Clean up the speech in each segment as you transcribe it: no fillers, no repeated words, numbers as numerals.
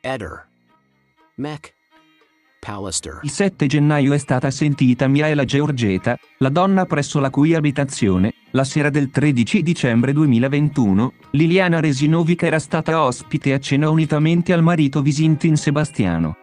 Eder. Mac. Pallister. Il 7 gennaio è stata sentita Mihaela Georgeta, la donna presso la cui abitazione, la sera del 13 dicembre 2021, Liliana Resinovic era stata ospite a cena unitamente al marito Visintin Sebastiano.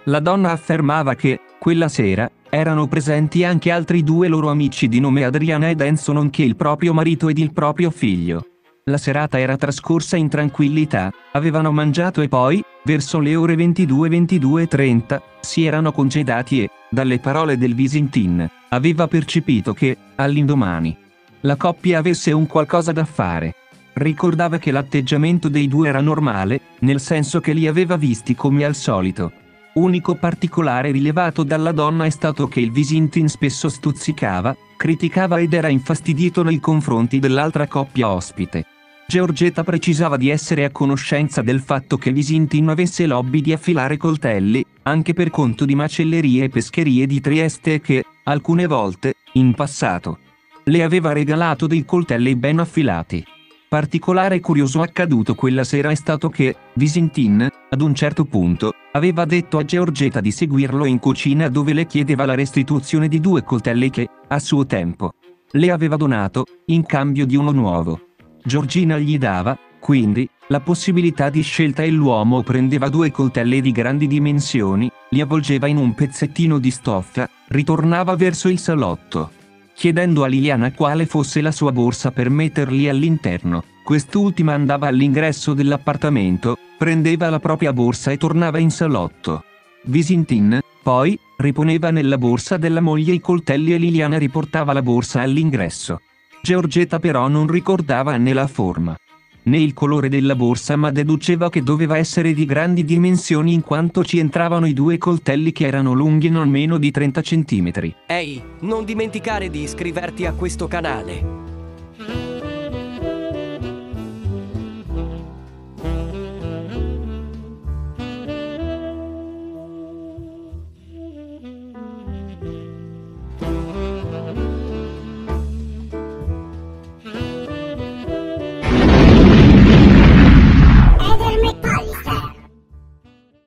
La donna affermava che, quella sera, erano presenti anche altri due loro amici di nome Adriana ed Enzo nonché il proprio marito ed il proprio figlio. La serata era trascorsa in tranquillità, avevano mangiato e poi, verso le ore 22:30, si erano congedati e, dalle parole del Visintin, aveva percepito che, all'indomani, la coppia avesse un qualcosa da fare. Ricordava che l'atteggiamento dei due era normale, nel senso che li aveva visti come al solito. Unico particolare rilevato dalla donna è stato che il Visintin spesso stuzzicava, criticava ed era infastidito nei confronti dell'altra coppia ospite. Georgeta precisava di essere a conoscenza del fatto che Visintin avesse l'hobby di affilare coltelli, anche per conto di macellerie e pescherie di Trieste e che, alcune volte, in passato, le aveva regalato dei coltelli ben affilati. Particolare curioso accaduto quella sera è stato che, Visintin, ad un certo punto, aveva detto a Georgeta di seguirlo in cucina dove le chiedeva la restituzione di 2 coltelli che, a suo tempo, le aveva donato, in cambio di uno nuovo. Georgina gli dava, quindi, la possibilità di scelta e l'uomo prendeva 2 coltelli di grandi dimensioni, li avvolgeva in un pezzettino di stoffa, ritornava verso il salotto, chiedendo a Liliana quale fosse la sua borsa per metterli all'interno. Quest'ultima andava all'ingresso dell'appartamento, prendeva la propria borsa e tornava in salotto. Visintin, poi, riponeva nella borsa della moglie i coltelli e Liliana riportava la borsa all'ingresso. Georgeta però non ricordava né la forma, né il colore della borsa, ma deduceva che doveva essere di grandi dimensioni in quanto ci entravano i 2 coltelli che erano lunghi non meno di 30 centimetri. Ehi, non dimenticare di iscriverti a questo canale.